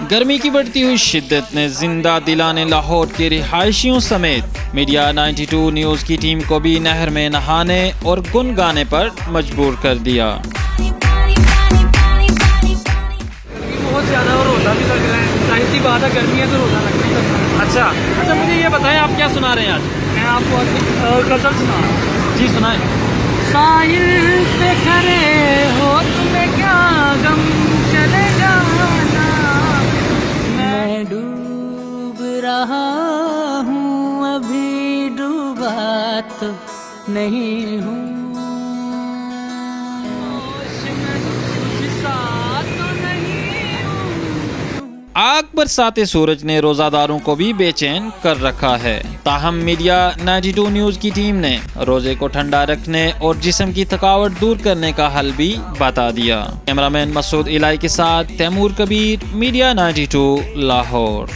गर्मी की बढ़ती हुई शिद्दत ने जिंदा दिलाने लाहौर के रिहायशियों समेत मीडिया 92 न्यूज़ की टीम को भी नहर में नहाने और गुनगाने पर मजबूर कर दिया। बहुत ज़्यादा और रोज़ा भी लग रहा है, जाहिर सी बात है गर्मी है तो रोज़ा लगना ही लगना है। अच्छा, मुझे ये बताएं आप क्या सुना रहे हैं आज? मैं आपको गज़ल सुना रहा हूँ। जी सुनाएं। साहिल पे खड़े हो तुम्हें क्या गम चले जाना, मैं डूब रहा हूँ अभी डूबा तो नहीं हूँ, आग बरसाते सूरज ने रोजादारों को भी बेचैन कर रखा है। ताहम मीडिया 92 न्यूज़ की टीम ने रोजे को ठंडा रखने और जिस्म की थकावट दूर करने का हल भी बता दिया। कैमरामैन मसूद इलाई के साथ तैमूर कबीर, मीडिया 92 लाहौर।